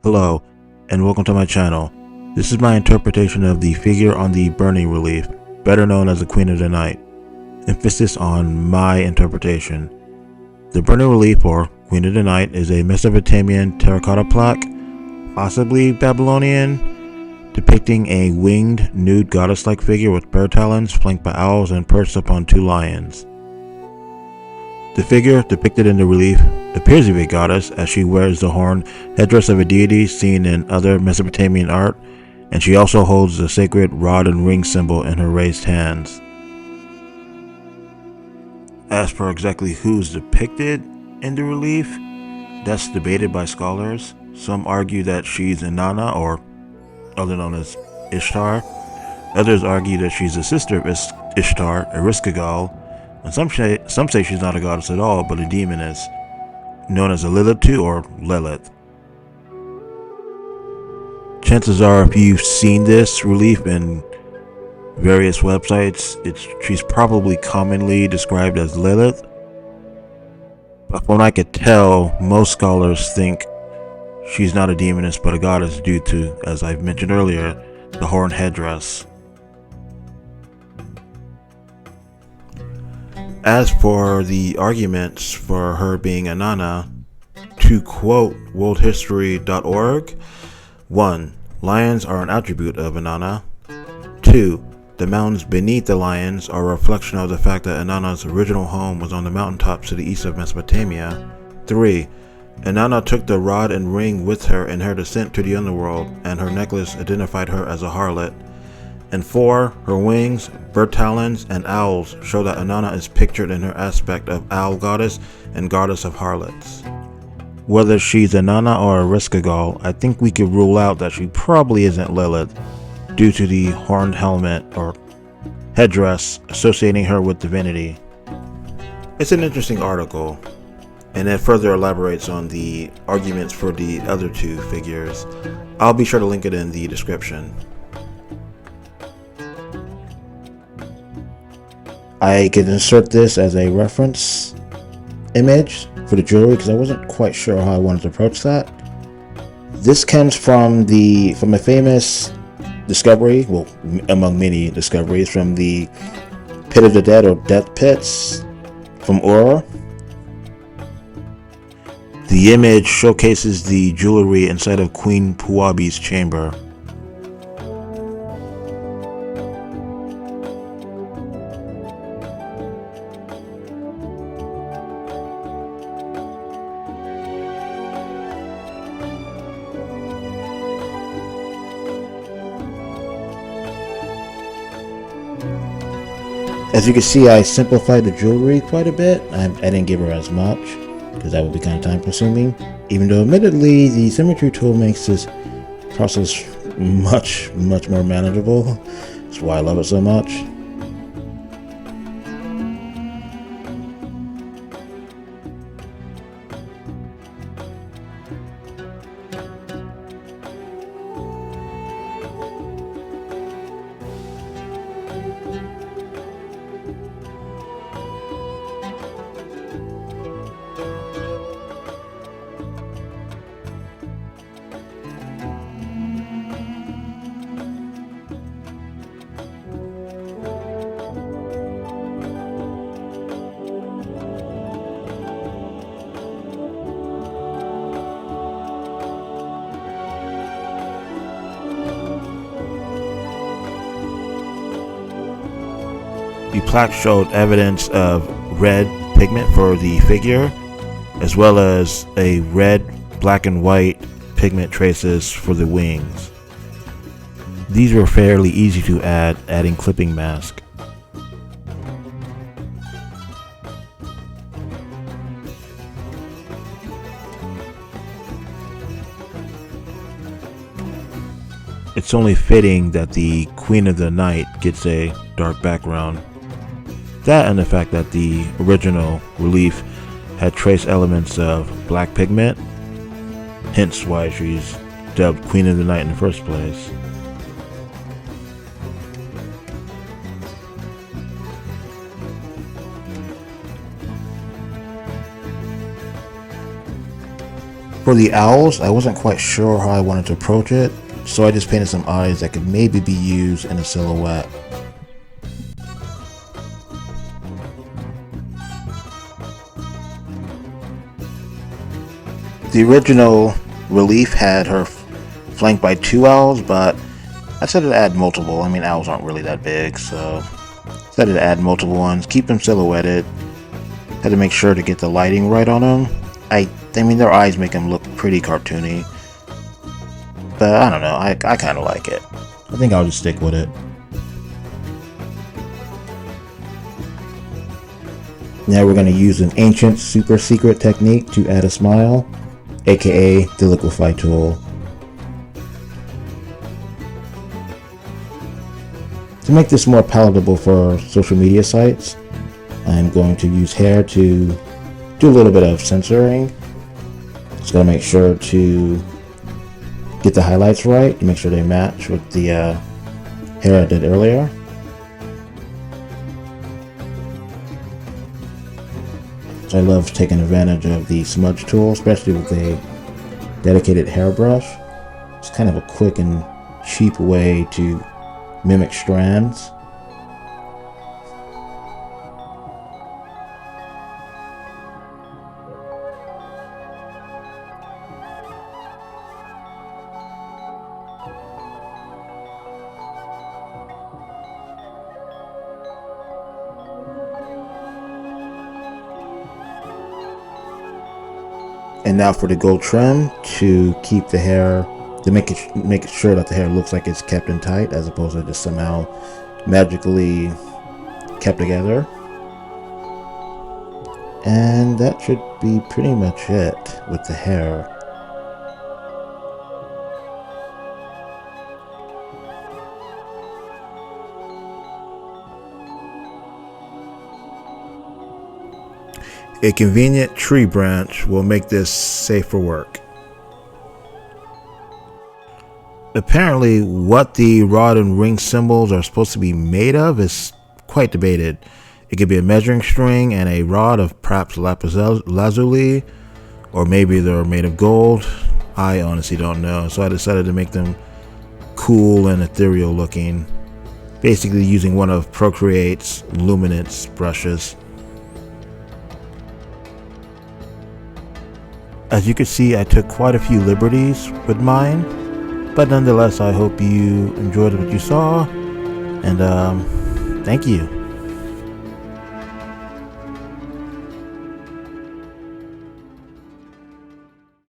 Hello, and welcome to my channel. This is my interpretation of the figure on the Burney relief, better known as the Queen of the Night. Emphasis on my interpretation. The Burney relief, or Queen of the Night, is a Mesopotamian terracotta plaque, possibly Babylonian, depicting a winged, nude goddess-like figure with bird talons flanked by owls and perched upon two lions. The figure depicted in the relief appears to be a goddess, as she wears the horned headdress of a deity seen in other Mesopotamian art, and she also holds the sacred rod and ring symbol in her raised hands. As for exactly who's depicted in the relief, that's debated by scholars. Some argue that she's Inanna, or other known as Ishtar. Others argue that she's a sister of Ishtar, Eriskagol, and some say she's not a goddess at all, but a demoness, known as a Lilith or Lilith. Chances are, if you've seen this relief in various websites, she's probably commonly described as Lilith. But from what I could tell, most scholars think she's not a demoness but a goddess due to, as I've mentioned earlier, the horned headdress. As for the arguments for her being Inanna, to quote worldhistory.org, 1. Lions are an attribute of Inanna. 2. The mountains beneath the lions are a reflection of the fact that Inanna's original home was on the mountaintops to the east of Mesopotamia. 3. Inanna took the rod and ring with her in her descent to the underworld, and her necklace identified her as a harlot. And 4. Her wings, bird talons, and owls show that Inanna is pictured in her aspect of owl goddess and goddess of harlots. Whether she's Inanna or Eriskagol, I think we could rule out that she probably isn't Lilith, due to the horned helmet or headdress associating her with divinity. It's an interesting article, and it further elaborates on the arguments for the other two figures. I'll be sure to link it in the description. I could insert this as a reference image for the jewelry because I wasn't quite sure how I wanted to approach that. This comes from a famous discovery, well, among many discoveries, from the Pit of the Dead or Death Pits from Ur. The image showcases the jewelry inside of Queen Puabi's chamber. As you can see, I simplified the jewelry quite a bit. I didn't give her as much because that would be kind of time consuming, even though admittedly the symmetry tool makes this process much more manageable. That's why I love it so much. The plaque showed evidence of red pigment for the figure, as well as a red, black, and white pigment traces for the wings. These were fairly easy to add, adding clipping mask. It's only fitting that the Queen of the Night gets a dark background. That and the fact that the original relief had trace elements of black pigment, hence why she's dubbed Queen of the Night in the first place. For For the owls, I wasn't quite sure how I wanted to approach it, so I just painted some eyes that could maybe be used in a silhouette. The original relief had her flanked by 2 owls, but I decided to add multiple. I mean, owls aren't really that big, so I decided to add multiple ones, keep them silhouetted. Had to make sure to get the lighting right on them. I mean, their eyes make them look pretty cartoony, but I don't know, I kind of like it. I think I'll just stick with it. Now we're going to use an ancient super secret technique to add a smile, aka the liquify tool. To make this more palatable for social media sites, I'm going to use hair to do a little bit of censoring. Just gotta make sure to get the highlights right, to make sure they match with the hair I did earlier. So I love taking advantage of the smudge tool, especially with a dedicated hairbrush. It's kind of a quick and cheap way to mimic strands. And now for the gold trim to keep the hair, to make it sure that the hair looks like it's kept in tight as opposed to just somehow magically kept together. And that should be pretty much it with the hair. A convenient tree branch will make this safe for work. Apparently, what the rod and ring symbols are supposed to be made of is quite debated. It could be a measuring string and a rod of perhaps lapis lazuli, or maybe they're made of gold. I honestly don't know, so I decided to make them cool and ethereal looking, basically using one of Procreate's luminance brushes. As you can see, I took quite a few liberties with mine, but nonetheless, I hope you enjoyed what you saw, and thank you.